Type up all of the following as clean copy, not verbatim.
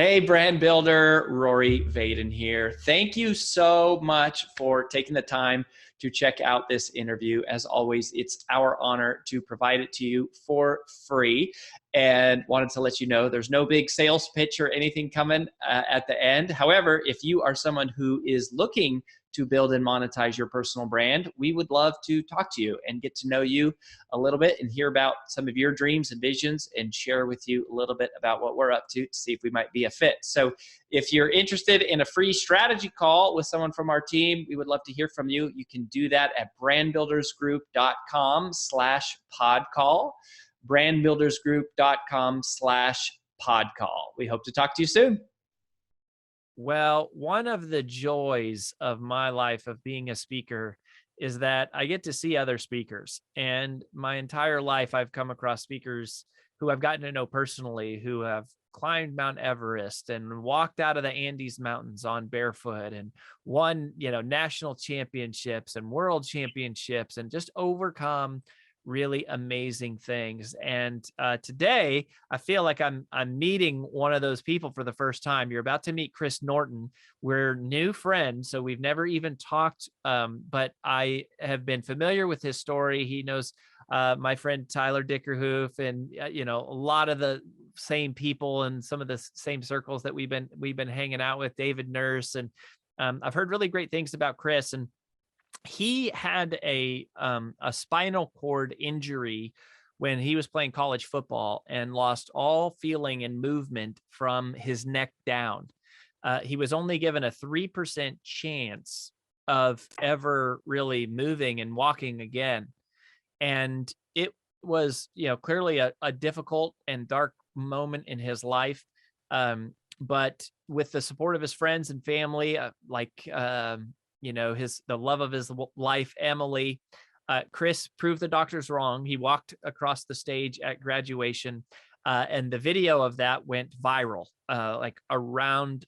Hey, brand builder, Rory Vaden here. Thank you so much for taking the time to check out this interview. As always, it's our honor to provide it to you for free. And wanted to let you know there's no big sales pitch or anything coming at the end. However, if you are someone who is looking to build and monetize your personal brand, we would love to talk to you and get to know you a little bit and hear about some of your dreams and visions and share with you a little bit about what we're up to see if we might be a fit. So if you're interested in a free strategy call with someone from our team, we would love to hear from you. You can do that at brandbuildersgroup.com/podcall, brandbuildersgroup.com/podcall. We hope to talk to you soon. Well, one of the joys of my life of being a speaker is that I get to see other speakers. And my entire life, I've come across speakers who I've gotten to know personally, who have climbed Mount Everest and walked out of the Andes Mountains on barefoot and won, national championships and world championships and just overcome really amazing things. And today I feel like I'm meeting one of those people for the first time. You're about to meet Chris Norton. We're new friends, so we've never even talked, but I have been familiar with his story. He knows my friend Tyler Dickerhoof and a lot of the same people and some of the same circles that we've been hanging out with, David Nurse. And I've heard really great things about Chris. And he had a spinal cord injury when he was playing college football and lost all feeling and movement from his neck down. He was only given a 3% chance of ever really moving and walking again. And it was, clearly a difficult and dark moment in his life. But with the support of his friends and family, the love of his life, Emily, Chris proved the doctors wrong. He walked across the stage at graduation, and the video of that went viral, around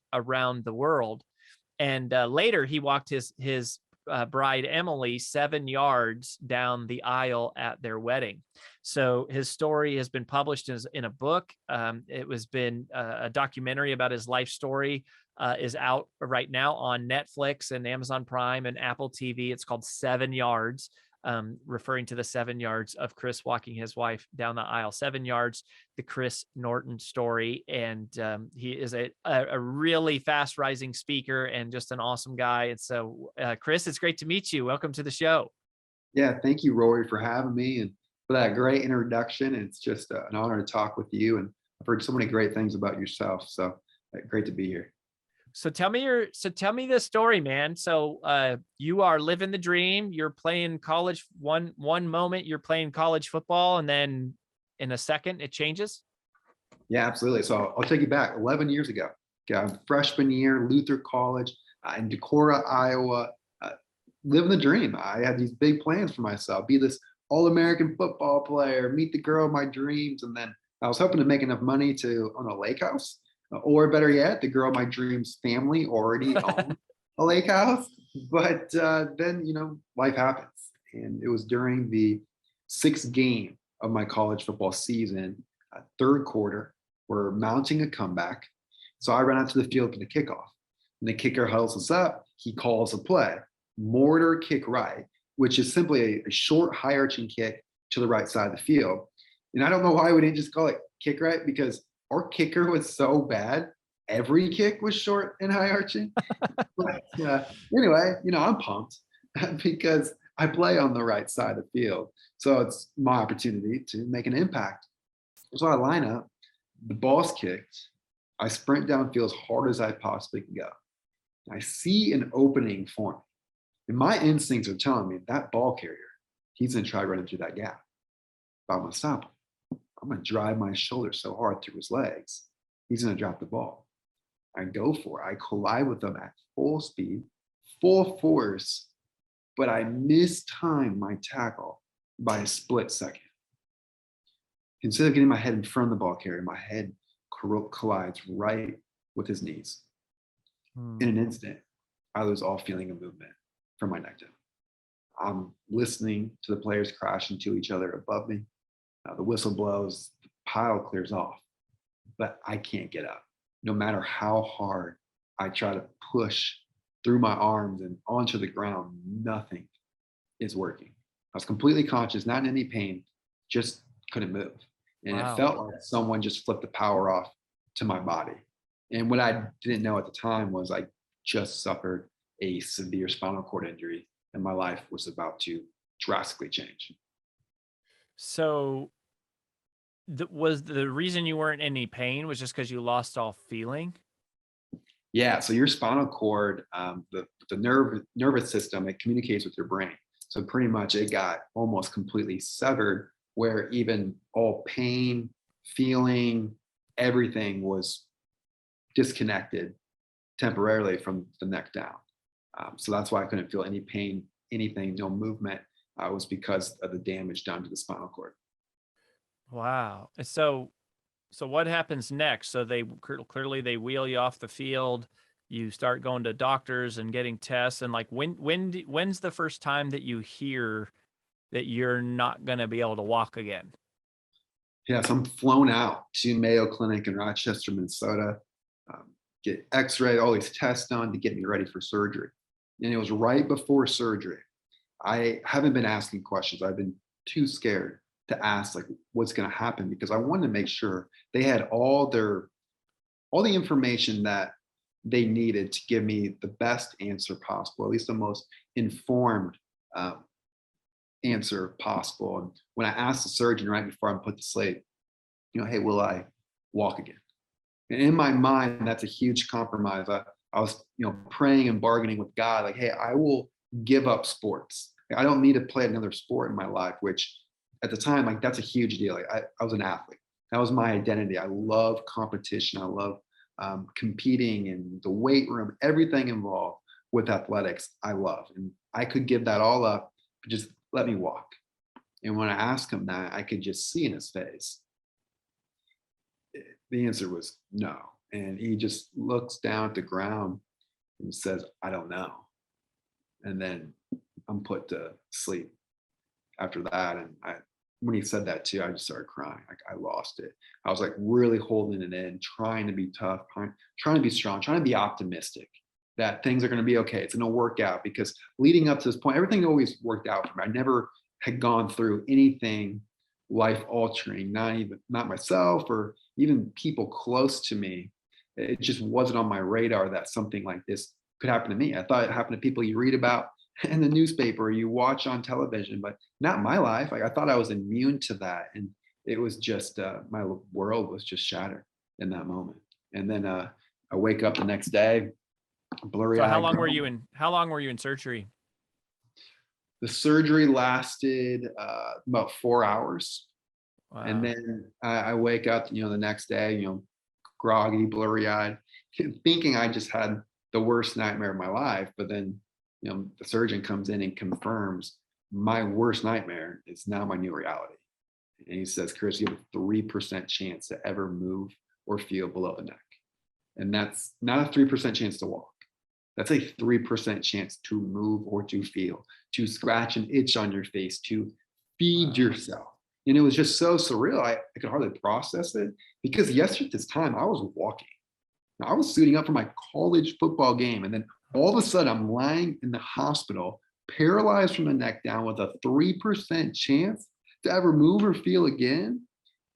the world. And later, he walked his bride Emily 7 yards down the aisle at their wedding. So his story has been published in a book. It was been a documentary about his life story. Is out right now on Netflix and Amazon Prime and Apple TV. It's called 7 Yards, referring to the 7 yards of Chris walking his wife down the aisle. 7 Yards, the Chris Norton story. And he is a really fast rising speaker and just an awesome guy. And so, Chris, it's great to meet you. Welcome to the show. Yeah, thank you, Rory, for having me and for that great introduction. It's just an honor to talk with you. And I've heard so many great things about yourself. So great to be here. So tell me the story, man. So you are living the dream. You're playing college. One moment you're playing college football, and then in a second it changes. Yeah, absolutely. So I'll take you back 11 years ago. Freshman year, Luther College in Decorah, Iowa. Living the dream. I had these big plans for myself. Be this all-American football player. Meet the girl of my dreams, and then I was hoping to make enough money to own a lake house. Or better yet, the girl of my dreams family already owned a lake house. But then, life happens. And it was during the 6th game of my college football season, third quarter, we're mounting a comeback. So I ran out to the field for the kickoff. And the kicker huddles us up. He calls a play, mortar kick right, which is simply a short, high arching kick to the right side of the field. And I don't know why we didn't just call it kick right, because our kicker was so bad. Every kick was short and high arching. But anyway, I'm pumped because I play on the right side of the field. So it's my opportunity to make an impact. So I line up, the ball's kicked. I sprint downfield as hard as I possibly can go. I see an opening for me. And my instincts are telling me that ball carrier, he's going to try running through that gap. But I'm going to stop him. I'm going to drive my shoulder so hard through his legs, he's going to drop the ball. I go for it. I collide with him at full speed, full force, but I mistime my tackle by a split second. Instead of getting my head in front of the ball carrier, my head collides right with his knees. In an instant, I lose all feeling of movement from my neck down. I'm listening to the players crash into each other above me. The whistle blows, the pile clears off, but I can't get up. no matter how hard I try to push through my arms and onto the ground, nothing is working. I was completely conscious, not in any pain, just couldn't move. And it Wow. felt like someone just flipped the power off to my body. And what I didn't know at the time was I just suffered a severe spinal cord injury and my life was about to drastically change. So was the reason you weren't in any pain was just because you lost all feeling? Yeah, so your spinal cord, the nervous system, it communicates with your brain. So pretty much it got almost completely severed, where even all pain, feeling, everything was disconnected temporarily from the neck down. So that's why I couldn't feel any pain, anything, no movement. Was because of the damage done to the spinal cord. Wow. And so what happens next? So they clearly they wheel you off the field. You start going to doctors and getting tests. And like when's the first time that you hear that you're not going to be able to walk again? Yeah, so I'm flown out to Mayo Clinic in Rochester, Minnesota, um, get X-ray, all these tests done to get me ready for surgery. And it was right before surgery. I haven't been asking questions. I've been too scared to ask like what's going to happen because I wanted to make sure they had all the information that they needed to give me the best answer possible, at least the most informed um, answer possible. And when I asked the surgeon right before I'm put to sleep, hey, will I walk again? And in my mind, that's a huge compromise. I was, praying and bargaining with God, like, hey, I will give up sports. I don't need to play another sport in my life, which at the time, like that's a huge deal. Like, I was an athlete. That was my identity. I love competition. I love competing in the weight room, everything involved with athletics. I love, and I could give that all up, but just let me walk. And when I asked him that, I could just see in his face, the answer was no. And he just looks down at the ground and says, I don't know. And then I'm put to sleep after that. And when he said that too, I just started crying. Like I lost it. I was like really holding it in, trying to be tough, trying to be strong, trying to be optimistic that things are going to be okay. It's going to work out because leading up to this point, everything always worked out for me. I never had gone through anything life altering, not myself or even people close to me. It just wasn't on my radar that something like this could happen to me. I thought it happened to people you read about in the newspaper, or you watch on television, but not my life. Like I thought I was immune to that. And it was just, my world was just shattered in that moment. And then I wake up the next day, blurry So eyed. how long were you in surgery? The surgery lasted about 4 hours. Wow. And then I wake up, the next day, groggy, blurry eyed, thinking I just had the worst nightmare of my life. But then, the surgeon comes in and confirms my worst nightmare is now my new reality. And he says, Chris, you have a 3% chance to ever move or feel below the neck. And that's not a 3% chance to walk. That's a 3% chance to move or to feel, to scratch an itch on your face, to feed yourself. And it was just so surreal. I could hardly process it because yesterday at this time I was walking. Now, I was suiting up for my college football game. And then all of a sudden I'm lying in the hospital, paralyzed from the neck down with a 3% chance to ever move or feel again.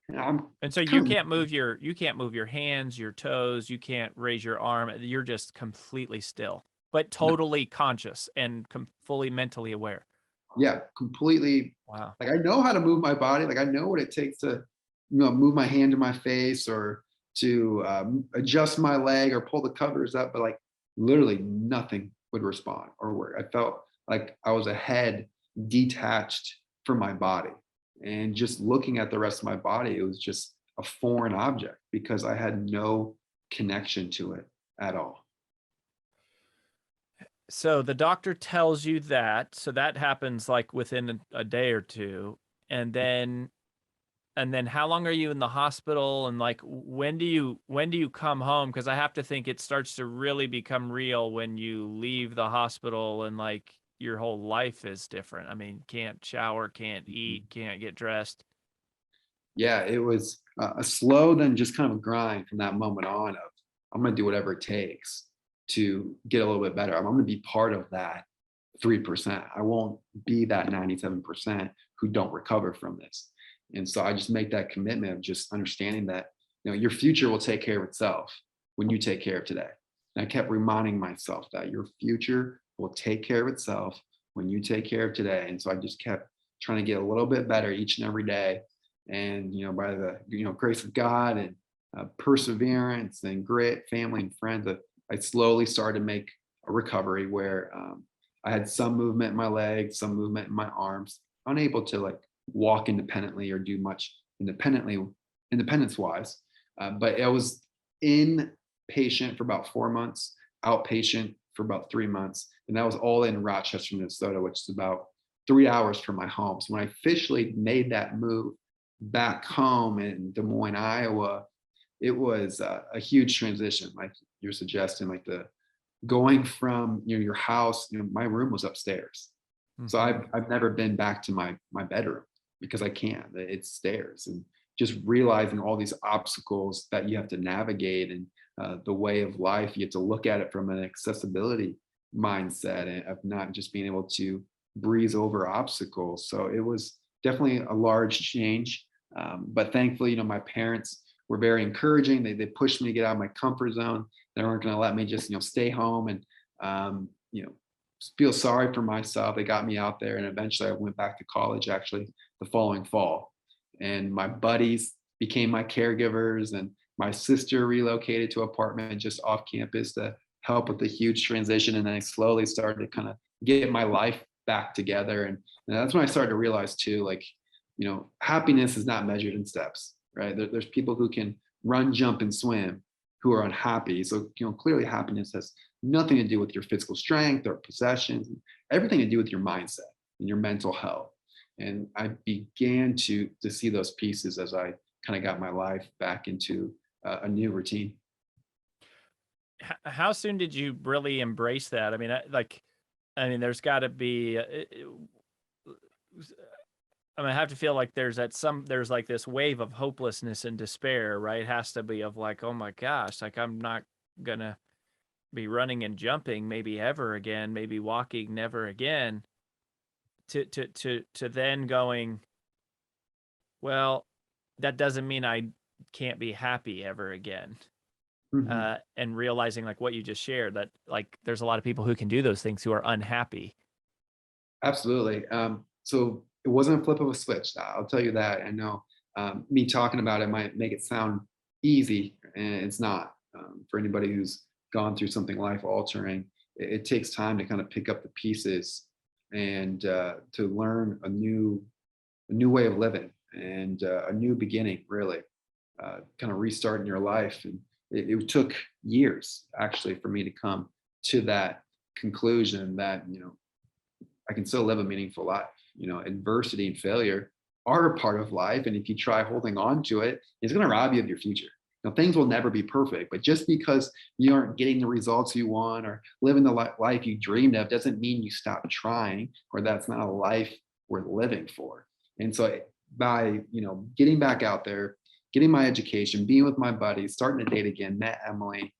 And so you can't move your hands, your toes, you can't raise your arm. You're just completely still, but totally conscious and fully mentally aware. Yeah, completely. Wow. Like I know how to move my body. Like I know what it takes to, move my hand to my face or to adjust my leg or pull the covers up, but like literally nothing would respond or work. I felt like I was a head detached from my body. And just looking at the rest of my body, it was just a foreign object because I had no connection to it at all. So the doctor tells you that, so that happens like within a day or two. And then how long are you in the hospital? And like, when do you come home? Cause I have to think it starts to really become real when you leave the hospital and like your whole life is different. I mean, can't shower, can't eat, can't get dressed. Yeah, it was a slow, then just kind of a grind from that moment on of I'm going to do whatever it takes to get a little bit better. I'm going to be part of that 3%. I won't be that 97% who don't recover from this. And so I just make that commitment of just understanding that, your future will take care of itself when you take care of today. And I kept reminding myself that your future will take care of itself when you take care of today. And so I just kept trying to get a little bit better each and every day. And, by the, grace of God and perseverance and grit, family and friends, I slowly started to make a recovery where I had some movement in my legs, some movement in my arms, unable to like walk independently or do much independence wise. But I was inpatient for about 4 months, outpatient for about 3 months. And that was all in Rochester, Minnesota, which is about 3 hours from my home. So when I officially made that move back home in Des Moines, Iowa, it was a huge transition. Like you're suggesting, like the going from your house, my room was upstairs. Mm-hmm. So I've never been back to my bedroom because I can't. It's stairs, and just realizing all these obstacles that you have to navigate, and the way of life, you have to look at it from an accessibility mindset and of not just being able to breeze over obstacles. So it was definitely a large change. But thankfully, my parents were very encouraging. They pushed me to get out of my comfort zone. They weren't going to let me just, stay home and, feel sorry for myself. They got me out there, and eventually I went back to college actually the following fall. And my buddies became my caregivers, and my sister relocated to an apartment just off campus to help with the huge transition. And then I slowly started to kind of get my life back together. And that's when I started to realize too, like, happiness is not measured in steps, right? There's people who can run, jump, and swim who are unhappy. So, clearly happiness has nothing to do with your physical strength or possessions, everything to do with your mindset and your mental health. And I began to see those pieces as I kind of got my life back into a new routine. How soon did you really embrace that? I mean, there's got to be, I have to feel like there's like this wave of hopelessness and despair, right? It has to be of like, oh my gosh, like I'm not gonna be running and jumping maybe ever again, maybe walking never again, to then going, well, that doesn't mean I can't be happy ever again. Mm-hmm. And realizing like what you just shared, that like there's a lot of people who can do those things who are unhappy. Absolutely. So it wasn't a flip of a switch. I'll tell you that. I know me talking about it might make it sound easy, and it's not. For anybody who's gone through something life altering, it takes time to kind of pick up the pieces and to learn a new way of living and a new beginning, really, kind of restarting your life. And it took years actually for me to come to that conclusion that, I can still live a meaningful life. Adversity and failure are a part of life. And if you try holding on to it, it's going to rob you of your future. Things will never be perfect, but just because you aren't getting the results you want or living the life you dreamed of doesn't mean you stop trying, or that's not a life worth living for. And so by, getting back out there, getting my education, being with my buddies, starting to date again, met Emily,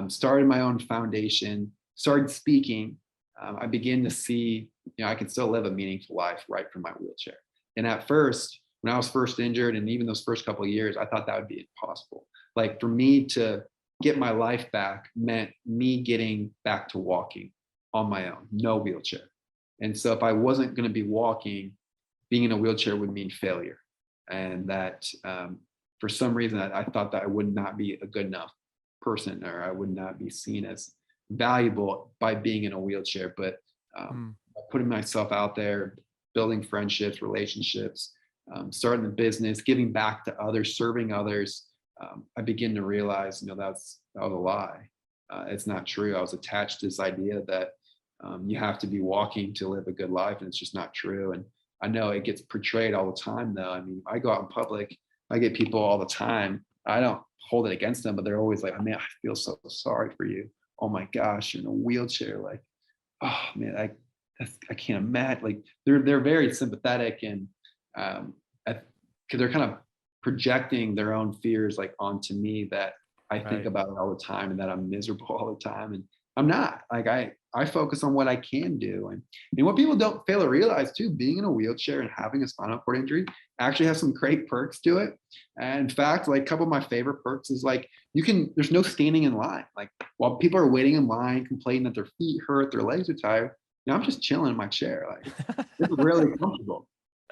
started my own foundation, started speaking, I began to see, I can still live a meaningful life right from my wheelchair. And at first, when I was first injured, and even those first couple of years, I thought that would be impossible. Like for me to get my life back meant me getting back to walking on my own, no wheelchair. And so if I wasn't going to be walking, being in a wheelchair would mean failure. And that for some reason, I thought that I would not be a good enough person, or I would not be seen as valuable by being in a wheelchair. But putting myself out there, building friendships, relationships, starting the business, giving back to others, serving others, I began to realize, that was a lie. It's not true. I was attached to this idea that you have to be walking to live a good life, and it's just not true. And I know it gets portrayed all the time, though. I mean, I go out in public, I get people all the time. I don't hold it against them, but they're always like, man, I feel so sorry for you. Oh my gosh, you're in a wheelchair. Like, oh man, I can't imagine. Like they're very sympathetic, and because they're kind of projecting their own fears like onto me, that I think Right. about it all the time and that I'm miserable all the time. And I'm not. Like I focus on what I can do. And what people don't fail to realize too, being in a wheelchair and having a spinal cord injury actually has some great perks to it. And in fact, like a couple of my favorite perks is like there's no standing in line. Like while people are waiting in line, complaining that their feet hurt, their legs are tired, I'm just chilling in my chair. Like it's really comfortable.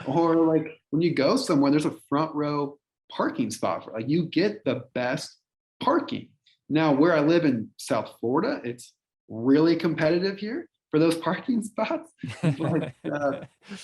Or like when you go somewhere, there's a front row parking spot for like you get the best parking. Now, where I live in South Florida, it's really competitive here for those parking spots. But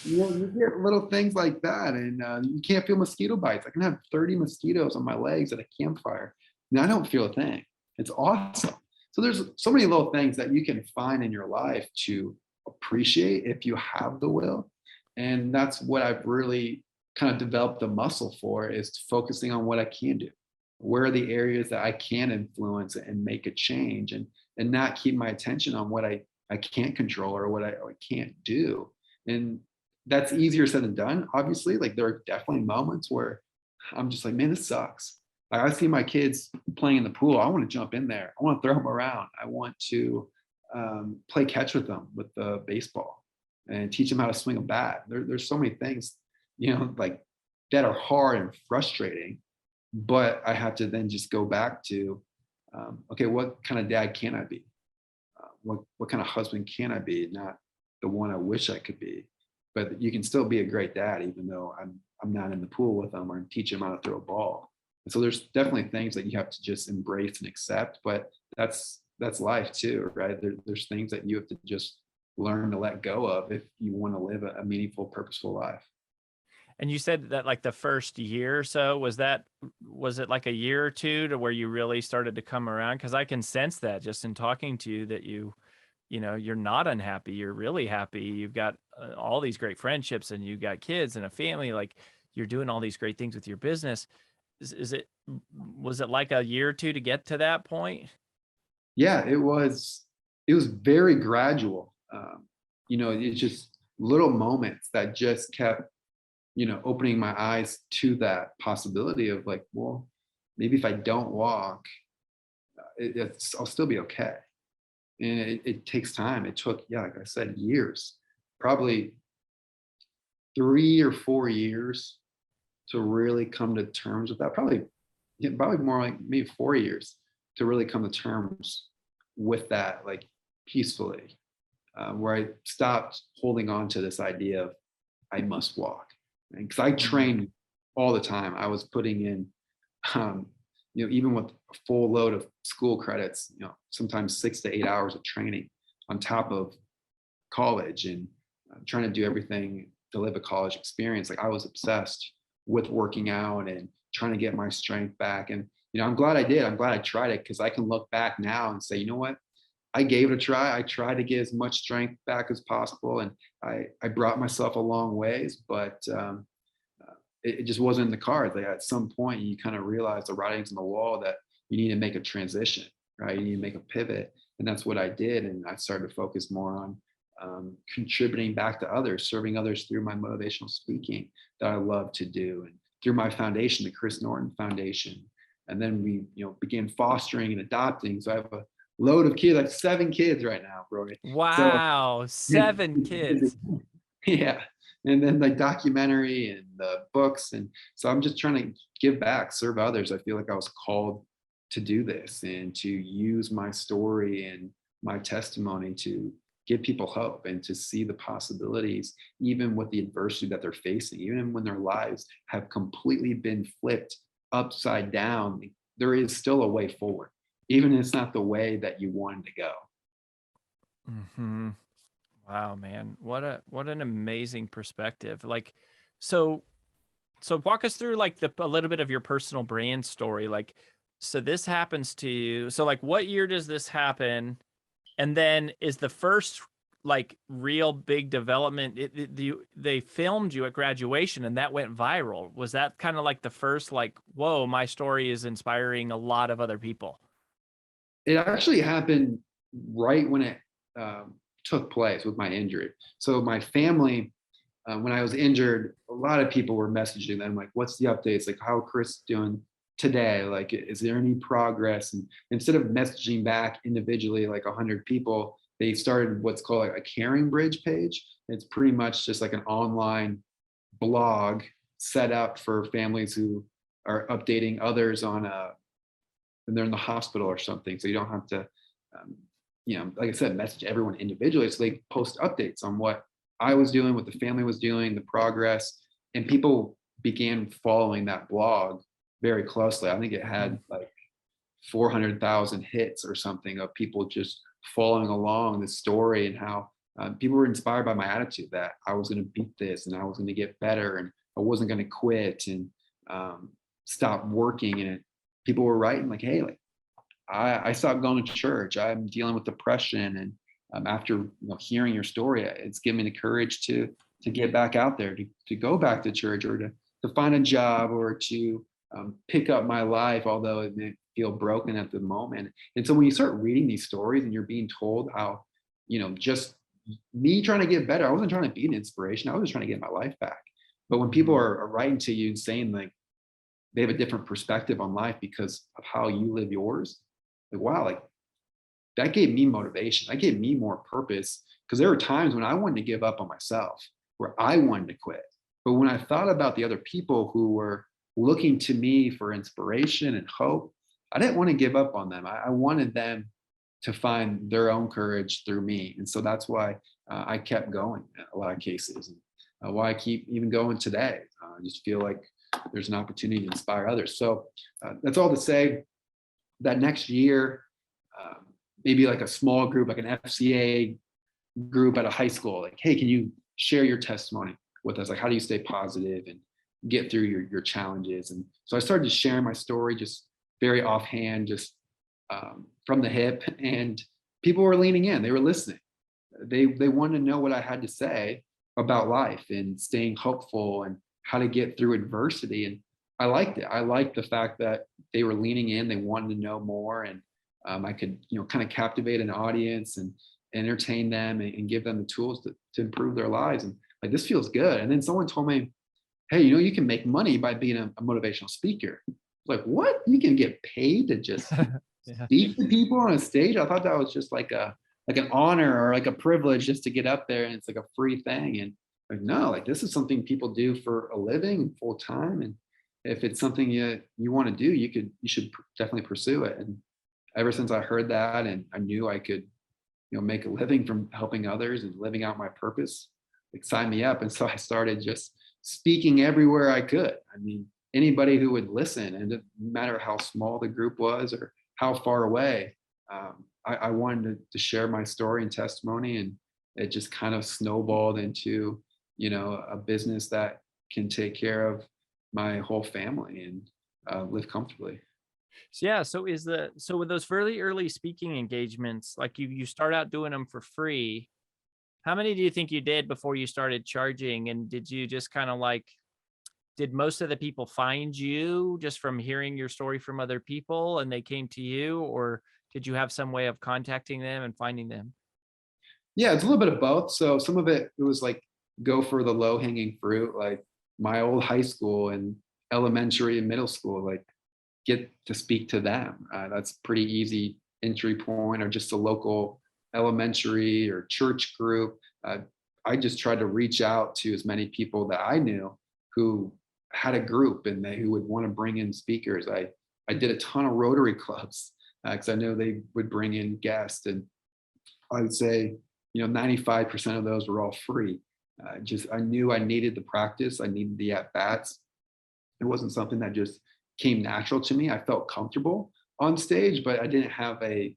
you get little things like that, and you can't feel mosquito bites. I can have 30 mosquitoes on my legs at a campfire, and I don't feel a thing. It's awesome. So there's so many little things that you can find in your life to appreciate if you have the will, and that's what I've really kind of developed the muscle for, is focusing on what I can do. Where are the areas that I can influence and make a change, and not keep my attention on what I can't control or what I can't do. And that's easier said than done, obviously. Like there are definitely moments where I'm just like, man, this sucks. Like I see my kids playing in the pool. I want to jump in there. I want to throw them around. I want to play catch with them with the baseball and teach them how to swing a bat. There's so many things, like that are hard and frustrating, but I have to then just go back to, okay, what kind of dad can I be? What kind of husband can I be? Not the one I wish I could be, but you can still be a great dad, even though I'm not in the pool with them or teach them how to throw a ball. And so there's definitely things that you have to just embrace and accept, but that's life too, right? There's things that you have to just learn to let go of if you want to live a meaningful, purposeful life. And you said that like the first year or so, was it like a year or two to where you really started to come around? Because I can sense that just in talking to you that you're not unhappy. You're really happy. You've got all these great friendships and you got kids and a family. Like you're doing all these great things with your business. Was it like a year or two to get to that point? Yeah, it was very gradual. It's just little moments that just kept opening my eyes to that possibility of like, well, maybe if I don't walk, I'll still be okay. And it takes time. It took, like I said, years, probably 3 or 4 years to really come to terms with that. Probably more like maybe 4 years to really come to terms with that, like peacefully, where I stopped holding on to this idea of I must walk. Because I trained all the time. I was putting in, even with a full load of school credits, sometimes 6 to 8 hours of training on top of college and trying to do everything to live a college experience. Like I was obsessed with working out and trying to get my strength back. And, I'm glad I did. I'm glad I tried it because I can look back now and say, you know what? I gave it a try. I tried to get as much strength back as possible. And I brought myself a long ways, but it just wasn't in the cards. Like at some point you kind of realize the writing's on the wall that you need to make a transition, right? You need to make a pivot. And that's what I did. And I started to focus more on contributing back to others, serving others through my motivational speaking that I love to do. And through my foundation, the Chris Norton Foundation. And then we, began fostering and adopting. So I have a load of kids, like 7 kids right now, Brody. Wow, So, 7 kids. Yeah. And then like documentary and the books. And so I'm just trying to give back, serve others. I feel like I was called to do this and to use my story and my testimony to give people hope and to see the possibilities, even with the adversity that they're facing, even when their lives have completely been flipped upside down, there is still a way forward, even if it's not the way that you wanted to go. Mm-hmm. Wow, man. What an amazing perspective. Like, so walk us through like a little bit of your personal brand story. Like, so this happens to you. So like what year does this happen? And then is the first like real big development, they filmed you at graduation and that went viral. Was that kind of like the first like, whoa, my story is inspiring a lot of other people? It actually happened right when it took place with my injury. So my family, when I was injured, a lot of people were messaging them like, what's the updates? Like, how Chris doing today? Like, is there any progress? And instead of messaging back individually, like 100 people, they started what's called like a caring bridge page. It's pretty much just like an online blog set up for families who are updating others on when they're in the hospital or something. So you don't have to, um, like I said, message everyone individually. So they post updates on what I was doing, what the family was doing, the progress, and people began following that blog very closely. I think it had like 400,000 hits or something of people just following along the story, and how people were inspired by my attitude that I was going to beat this and I was going to get better and I wasn't going to quit and stop working. And people were writing like, hey, like I stopped going to church. I'm dealing with depression. And after hearing your story, it's given me the courage to get back out there, to go back to church, or to find a job, or to pick up my life, although it may feel broken at the moment. And so when you start reading these stories and you're being told how, just me trying to get better, I wasn't trying to be an inspiration. I was just trying to get my life back. But when people are writing to you and saying like they have a different perspective on life because of how you live yours, like, wow, like that gave me motivation. That gave me more purpose, because there were times when I wanted to give up on myself, where I wanted to quit. But when I thought about the other people who were looking to me for inspiration and hope, I didn't want to give up on them. I wanted them to find their own courage through me. And so that's why I kept going in a lot of cases, and why I keep even going today. I just feel like there's an opportunity to inspire others. So that's all to say that next year, maybe like a small group, like an FCA group at a high school, like, hey, can you share your testimony with us? Like, how do you stay positive and get through your challenges? And so I started to share my story, just very offhand, just from the hip, and people were leaning in. They were listening. They wanted to know what I had to say about life and staying hopeful and how to get through adversity. And I liked it. I liked the fact that they were leaning in. They wanted to know more, and I could, kind of captivate an audience and entertain them and give them the tools to improve their lives. And like, this feels good. And then someone told me, hey, you can make money by being a motivational speaker. Like, what? You can get paid to just Yeah. speak to people on a stage? I thought that was just like an honor or like a privilege just to get up there, and it's like a free thing. And like, no, like this is something people do for a living, full time. And if it's something you want to do, you should definitely pursue it. And ever since I heard that, and I knew I could, make a living from helping others and living out my purpose, like, sign me up. And so I started just speaking everywhere I could. I mean, anybody who would listen, and no matter how small the group was or how far away, I wanted to share my story and testimony. And it just kind of snowballed into, a business that can take care of my whole family and live comfortably. So yeah, so with those fairly early speaking engagements, like you start out doing them for free. How many do you think you did before you started charging? And did you just kind of like, did most of the people find you just from hearing your story from other people and they came to you, or did you have some way of contacting them and finding them? Yeah, it's a little bit of both. So some of it was like, go for the low hanging fruit, like my old high school and elementary and middle school, like get to speak to them. That's pretty easy entry point, or just a local elementary or church group. I just tried to reach out to as many people that I knew who had a group and who would want to bring in speakers. I did a ton of Rotary clubs because I know they would bring in guests, and I would say 95% of those were all free. I knew I needed the practice. I needed the at bats. It wasn't something that just came natural to me. I felt comfortable on stage, but I didn't have a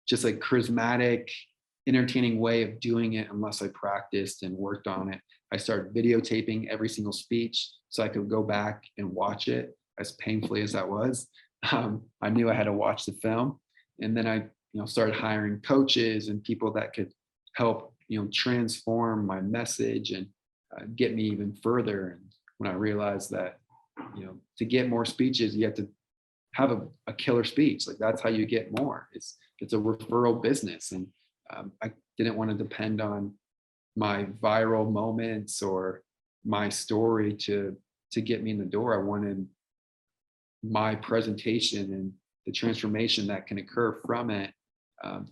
just like charismatic, entertaining way of doing it unless I practiced and worked on it. I started videotaping every single speech so I could go back and watch it, as painfully as that was. I knew I had to watch the film. And then I started hiring coaches and people that could help transform my message and get me even further. And when I realized that to get more speeches, you have to have a killer speech. Like, that's how you get more. It's a referral business. And I didn't want to depend on my viral moments or my story to get me in the door. I wanted my presentation and the transformation that can occur from it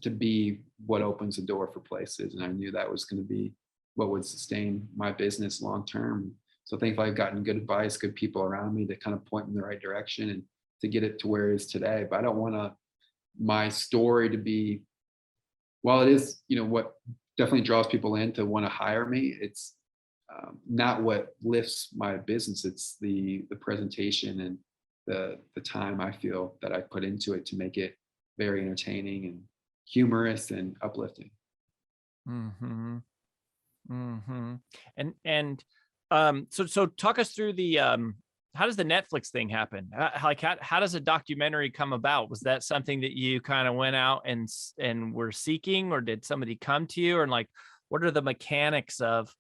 to be what opens the door for places. And I knew that was going to be what would sustain my business long term. So thankfully I've gotten good advice, good people around me that kind of point in the right direction and to get it to where it is today. But I don't want my story to be, while it is, what definitely draws people in to want to hire me, it's not what lifts my business. It's the presentation and the time I feel that I put into it to make it very entertaining and humorous and uplifting. Mm-hmm. Mm-hmm. And so talk us through the how does the Netflix thing happen? How does a documentary come about? Was that something that you kind of went out and were seeking, or did somebody come to you? Or like, what are the mechanics of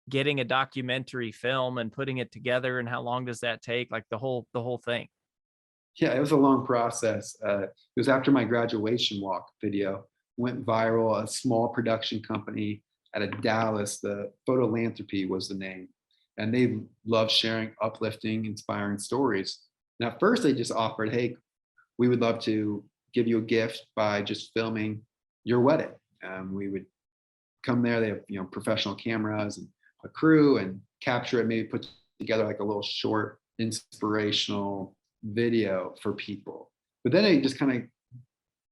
getting a documentary film and putting it together, and how long does that take? Like the whole thing. Yeah, it was a long process. It was after my graduation walk video went viral. A small production company out of Dallas, the Photolanthropy was the name, and they love sharing uplifting, inspiring stories. And at first, they just offered, "Hey, we would love to give you a gift by just filming your wedding." We would come there. They have professional cameras and a crew, and capture it. Maybe put together like a little short inspirational video for people. But then it just kind of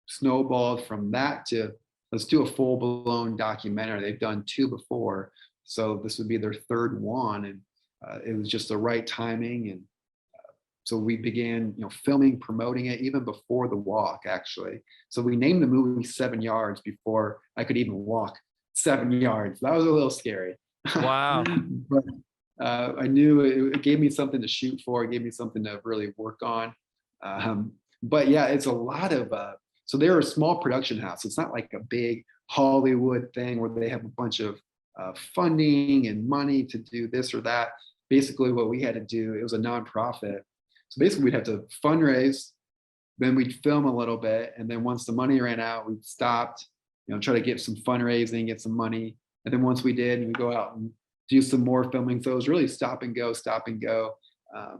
snowballed from that to, let's do a full-blown documentary. They've done 2 before, so this would be their 3rd one, and it was just the right timing. And so we began filming, promoting it even before the walk, actually. So we named the movie 7 Yards before I could even walk 7 yards. That was a little scary. Wow. But I knew it gave me something to shoot for. It gave me something to really work on. But yeah, it's a lot of, so they're a small production house. It's not like a big Hollywood thing where they have a bunch of funding and money to do this or that. Basically what we had to do, it was a nonprofit. So basically we'd have to fundraise, then we'd film a little bit. And then once the money ran out, we stopped, try to get some fundraising, get some money. And then once we did, we go out and do some more filming. So it was really stop and go,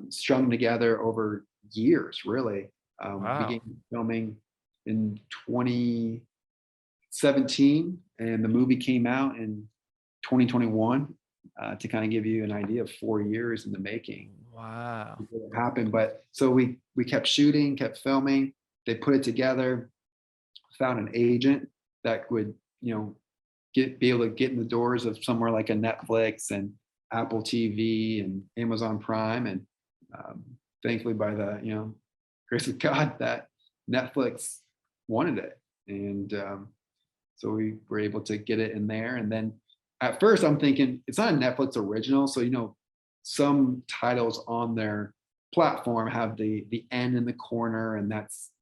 strung together over years, really. Wow. Began filming in 2017, and the movie came out in 2021, to kind of give you an idea of 4 years in the making. Wow. It happened. But so we kept shooting, kept filming. They put it together, found an agent that would, be able to get in the doors of somewhere like a Netflix and Apple TV and Amazon Prime. And thankfully, by the grace of God, that Netflix wanted it. And so we were able to get it in there. And then at first I'm thinking it's not a Netflix original. So, some titles on their platform have the N in the corner, and that's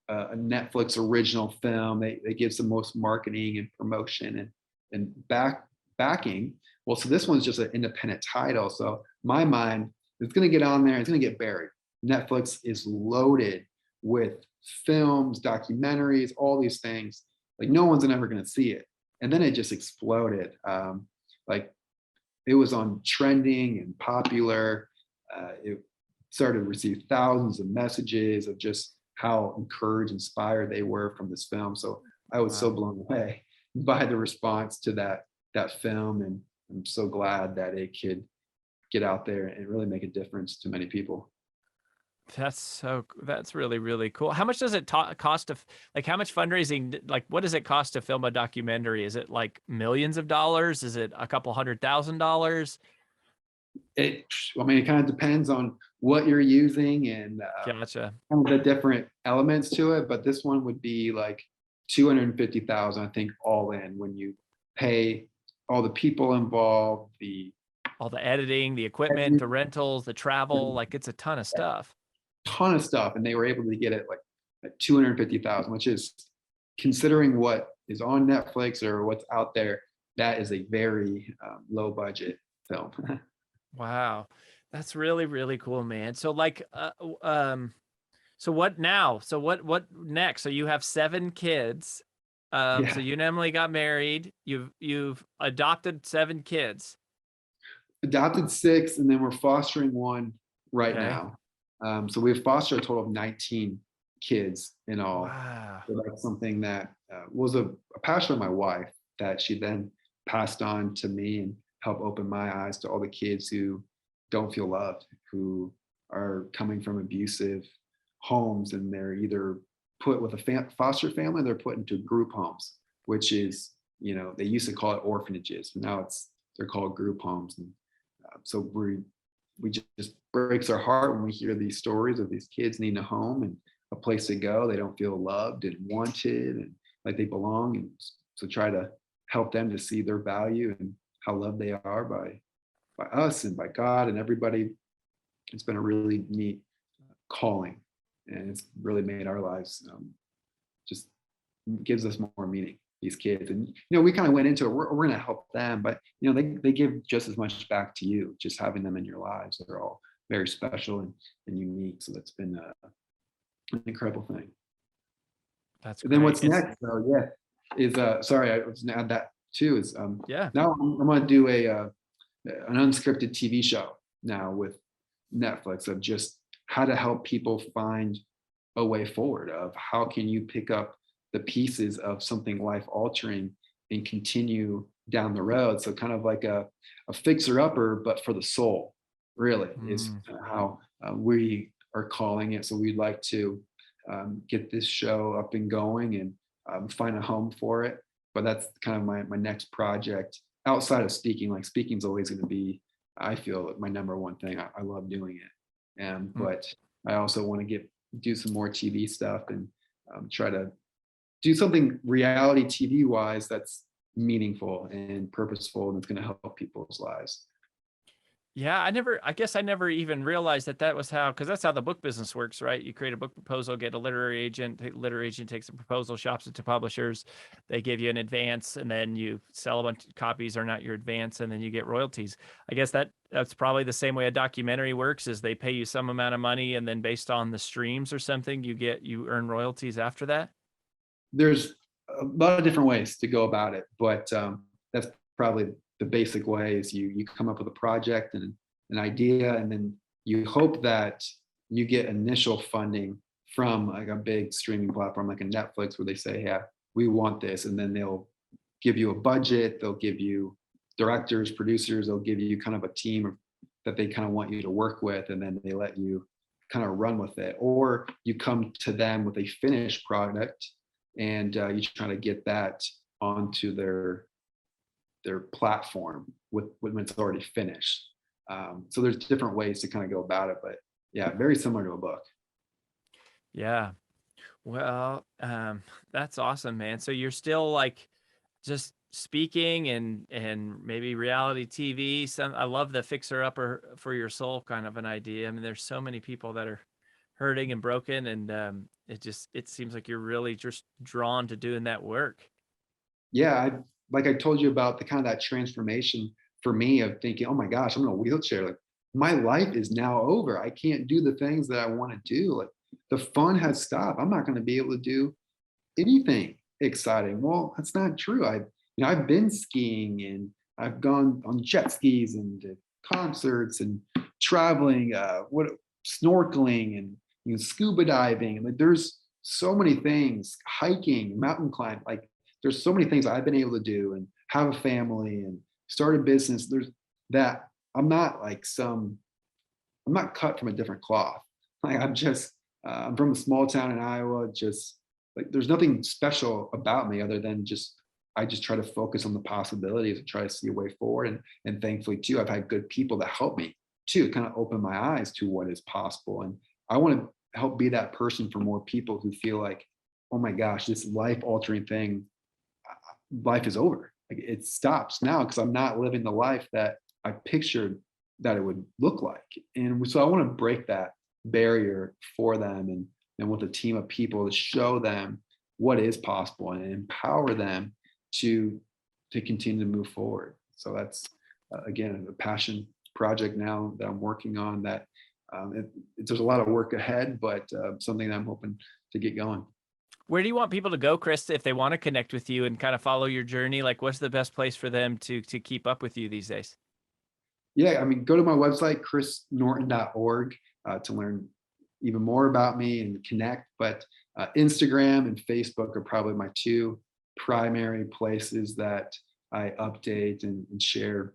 a Netflix original film. They give the most marketing and promotion and backing. Well, so this one's just an independent title. So my mind, it's going to get on there. It's going to get buried. Netflix is loaded with films, documentaries, all these things. Like no one's ever going to see it. And then it just exploded. Like it was on trending and popular. It started to receive thousands of messages of just how encouraged, inspired they were from this film. So I was so blown away by the response to that film, and I'm so glad that it could get out there and really make a difference to many people. That's really, really cool. How much does it cost how much fundraising, like what does it cost to film a documentary? Is it like millions of dollars? Is it a couple $100,000? It kind of depends on what you're using and Gotcha. kind of the different elements to it. But this one would be like 250,000, I think, all in, when you pay all the people involved, all the editing, the equipment, the rentals, the travel, like it's a ton of stuff. Ton of stuff. And they were able to get it like at 250,000, which is, considering what is on Netflix or what's out there, that is a very low budget film. Wow. That's really, really cool, man. So like, so what now? So what next? So you have 7 kids. Yeah. So you and Emily got married. You've adopted 7 kids. Adopted 6, and then we're fostering 1 right Okay. now. So we've fostered a total of 19 kids in all. Wow. So that's something that was a passion of my wife that she then passed on to me and helped open my eyes to all the kids who don't feel loved, who are coming from abusive homes, and they're either put with a foster family, they're put into group homes, which is, they used to call it orphanages, but now they're called group homes. And so we just breaks our heart when we hear these stories of these kids needing a home and a place to go. They don't feel loved and wanted and like they belong. And so try to help them to see their value and how loved they are by us and by God and everybody. It's been a really neat calling, and it's really made our lives just gives us more meaning, these kids. And we kind of went into it, we're going to help them, but they give just as much back to you, just having them in your lives. They're all very special and unique. So that's been an incredible thing. That's and then great. what's next though, is sorry, I was gonna add that too, is Yeah. now I'm going to do an unscripted TV show now with Netflix of just how to help people find a way forward, of how can you pick up the pieces of something life altering and continue down the road. So kind of like a fixer upper, but for the soul, really, is how we are calling it. So we'd like to get this show up and going and find a home for it. But that's kind of my next project outside of speaking. Like speaking's always going to be, I feel, my number one thing. I love doing it. But I also want to do some more TV stuff and try to do something reality TV wise that's meaningful and purposeful and it's going to help people's lives. Yeah, I guess I never even realized that was how, because that's how the book business works, right? You create a book proposal, get a literary agent, the literary agent takes the proposal, shops it to publishers, they give you an advance, and then you sell a bunch of copies, or not your advance, and then you get royalties. I guess that's probably the same way a documentary works, is they pay you some amount of money, and then based on the streams or something, you earn royalties after that. There's a lot of different ways to go about it, but that's probably the basic way. Is you come up with a project and an idea, and then you hope that you get initial funding from like a big streaming platform like a Netflix, where they say, yeah, we want this, and then they'll give you a budget, they'll give you directors, producers, they'll give you kind of a team that they kind of want you to work with, and then they let you kind of run with it. Or you come to them with a finished product and you try to get that onto their platform when it's already finished. So there's different ways to kind of go about it, but yeah, very similar to a book. Yeah. Well, that's awesome, man. So you're still like just speaking and maybe reality TV. I love the fixer upper for your soul kind of an idea. I mean, there's so many people that are hurting and broken, and it seems like you're really just drawn to doing that work. Yeah, like I told you about the kind of that transformation for me of thinking, oh my gosh, I'm in a wheelchair. Like my life is now over. I can't do the things that I want to do. Like the fun has stopped. I'm not going to be able to do anything exciting. Well, that's not true. I've been skiing and I've gone on jet skis and concerts and traveling, snorkeling and scuba diving. And like, there's so many things, hiking, mountain climb. Like there's so many things I've been able to do and have a family and start a business. There's that I'm not cut from a different cloth. Like I'm from a small town in Iowa. Just like there's nothing special about me other than I just try to focus on the possibilities and try to see a way forward. And thankfully too, I've had good people that help me too, kind of open my eyes to what is possible. And I want to help be that person for more people who feel like, oh my gosh, this life altering thing, life is over. Like it stops now because I'm not living the life that I pictured that it would look like. And so I want to break that barrier for them and with a team of people to show them what is possible and empower them to continue to move forward. So that's again a passion project now that I'm working on. That there's a lot of work ahead, but something that I'm hoping to get going. Where do you want people to go, Chris, if they want to connect with you and kind of follow your journey? Like, what's the best place for them to keep up with you these days? Yeah, I mean, go to my website, chrisnorton.org, to learn even more about me and connect. But Instagram and Facebook are probably my two primary places that I update and share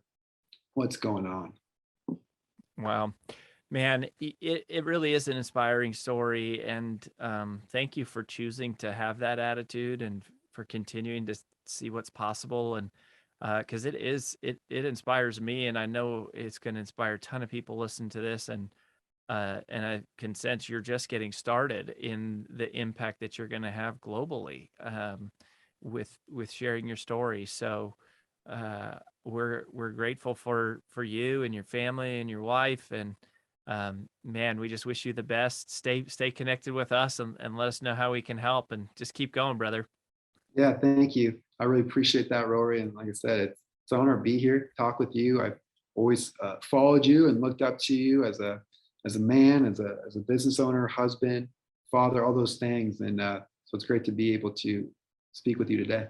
what's going on. Wow. Man, it really is an inspiring story. And thank you for choosing to have that attitude and for continuing to see what's possible. And because it inspires me, and I know it's going to inspire a ton of people listening to this. And I can sense you're just getting started in the impact that you're going to have globally with sharing your story. So we're grateful for you and your family and your wife, and man, we just wish you the best. Stay connected with us, and let us know how we can help, and just keep going, brother. Yeah, thank you. I really appreciate that, Rory. And like I said, it's an honor to be here, talk with you. I've always followed you and looked up to you as a man, as a business owner, husband, father, all those things. And so it's great to be able to speak with you today.